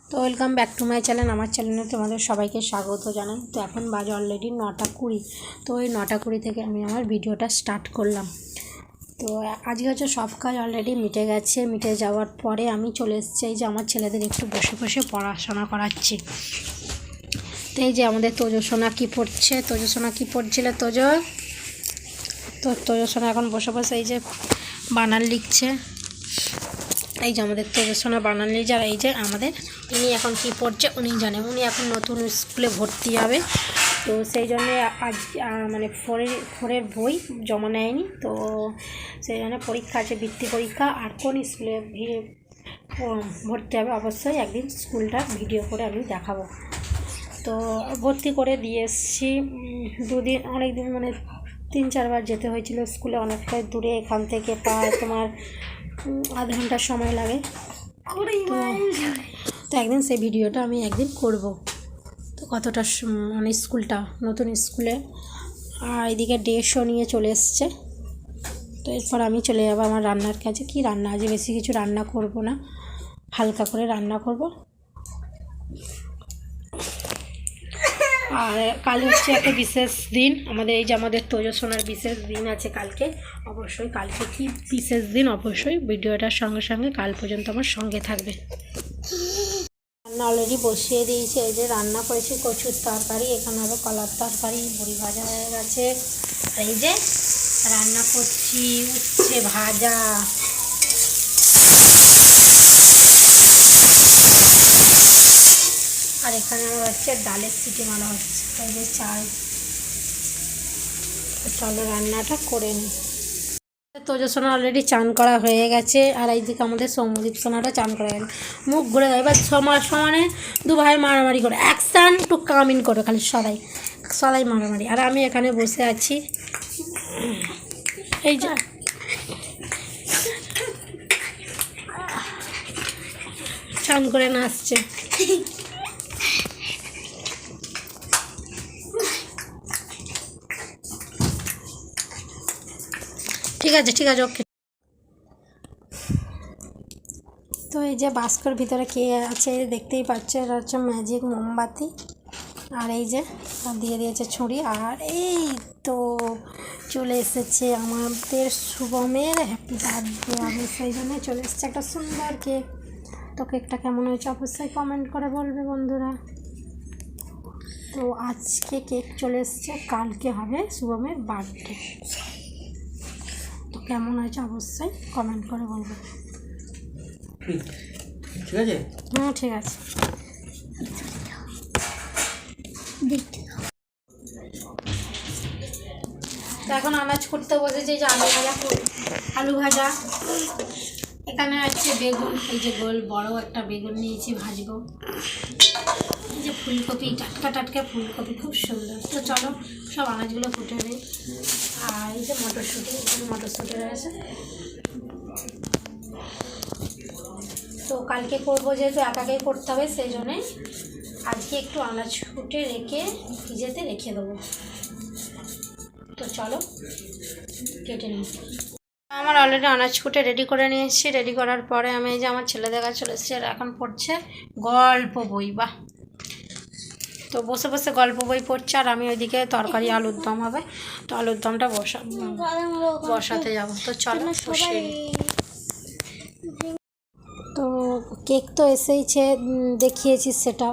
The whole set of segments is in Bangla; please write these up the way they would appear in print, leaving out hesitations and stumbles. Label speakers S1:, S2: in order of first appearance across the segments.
S1: তো welcome back to my channel. আমার চ্যানেলে তোমাদের সবাইকে স্বাগত জানাই। তো এখন বাজে অলরেডি 9:20। তো ওই 9:20 থেকে আমি আমার ভিডিওটা স্টার্ট করলাম। তো আজকে হচ্ছে সব কাজ অলরেডি মিটে গেছে। মিটে যাওয়ার পরে আমি চলে এসেছি এই যে আমার ছেলেদের একটু বসে বসে পড়াশোনা করাচ্ছি। তো এই যে আমাদের তোজসোনা কী পড়ছে, তোজসোনা কী পড়ছিল তোজসোনা এখন বসে বসে এই যে বানান লিখছে। এই যে আমাদের তোজসোনা বানান লিখছে। আর এই যে আমাদের উনি এখন কী পড়ছে উনি জানেন। উনি এখন নতুন স্কুলে ভর্তি হবে, তো সেই জন্যে আজ মানে ফোরের বই জমা নেয়নি। তো সেই জন্য পরীক্ষা আছে, বৃত্তি পরীক্ষা। আর কোন স্কুলে ভর্তি হবে অবশ্যই একদিন স্কুলটা ভিডিও করে আমি দেখাবো। তো ভর্তি করে দিয়ে এসেছি দুদিন, অনেক দিন মানে 3-4 বার যেতে হয়েছিল স্কুলে, অনেকটাই দূরে এখান থেকে প্রায় তোমার আধ ঘন্টার সময় লাগে। তো একদিন সেই ভিডিওটা আমি একদিন করব। তো কতটা মানে স্কুলটা নতুন স্কুলে। আর এদিকে 150 নিয়ে চলে এসছে। তো এরপর আমি চলে যাবো আমার রান্নার কাছে। কি রান্না, আজ বেশি কিছু রান্না করব না, হালকা করে রান্না করব। আর কাল হচ্ছে একটা বিশেষ দিন আমাদের, এই যে আমাদের তোজসোনার বিশেষ দিন আছে কালকে। অবশ্যই কালকে কি বিশেষ দিন অবশ্যই ভিডিওটার সঙ্গে সঙ্গে কাল পর্যন্ত আমার সঙ্গে থাকবে। রান্না অলরেডি বসিয়ে দিয়েছি। এই যে রান্না করেছি কচুর তরকারি, এখানে হবে কলার তরকারি, বড়ি ভাজা হয়ে গেছে। আর এই যে রান্না করছি উচ্ছে ভাজা। আর এখানে হচ্ছে ডালের সিটি মারা হচ্ছে। এই যে চাল। চলো রান্নাটা করে নিই। তোজসোনা অলরেডি চান করা হয়ে গেছে। আর এইদিকে আমাদের সৌম্যদীপ সোনাটা চান করা গেছে। মুখ ঘুরে দেয় এবার সমানে দু ভাই মারামারি করে, অ্যাকশান টু কাম ইন করে খালি সদাই মারামারি। আর আমি এখানে বসে আছি। এই যে চান করে নাচছে। ঠিক আছে ওকে। তো এই যে বাস্কর ভিতরে কে আছে দেখতেই পাচ্ছে, এটা হচ্ছে ম্যাজিক মোমবাতি। আর এই যে দিয়ে দিয়েছে ছুরি। আর এই তো চলে এসেছে আমাদের শুভমের হ্যাপি বার্থডে। আমি সেই জন্য চলে এসেছে একটা সুন্দর কেক। তো কেকটা কেমন হয়েছে অবশ্যই কমেন্ট করে বলবে বন্ধুরা। তো আজকে কেক চলে এসছে, কালকে হবে শুভমের বার্থডে। তো কেমন হয়েছে অবশ্যই কমেন্ট করে বলবে। ঠিক আছে? ঠিক আছে। তো এখন আনাজ করতে বসেছে। যে আলু ভাজা। এখানে আছে বেগুন, এই যে গোল বড় একটা বেগুন নিয়েছি ভাজবো। এই যে ফুলকপি, টাটকা ফুলকপি, খুব সুন্দর। তো চলো সব আনাজগুলো ফুটে দিই। আর এই যে মটরশুঁটি রয়েছে। তো কালকে করবো যেহেতু একাকেই করতে হবে, সেই জন্যে আজকে একটু আনাজ ফুটে রেখে ভিজেতে রেখে দেবো। তো চলো কেটে নিই। আমার অলরেডি আনাজ কুটে রেডি করে নিয়েছি। রেডি করার পরে আমি এই যে আমার ছেলেদের কাছে চলে এসেছি। আর এখন পড়ছে গল্প বই। বাহ! তো বসে বসে গল্প বই পড়ছে। আর আমি ওইদিকে তরকারি আলুর দম হবে, তো আলুর দমটা বসাতে যাবো। তো চলো বসিয়ে। তো কেক তো এসেইছে, দেখিয়েছি সেটা।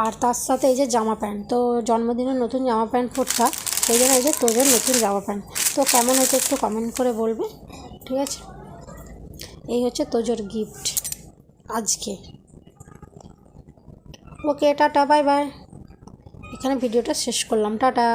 S1: আর তার সাথে এই যে জামা প্যান্ট, তো জন্মদিনের নতুন জামা প্যান্ট পরতা, সেই জন্য এই যে তোদের নতুন জামা প্যান্ট। তো কেমন হয়েছে একটু কমেন্ট করে বলবে, ঠিক আছে? এই হচ্ছে তোজোর গিফট আজকে। ওকে, টাটা, বাই বাই। এখানে ভিডিওটা শেষ করলাম, টাটা।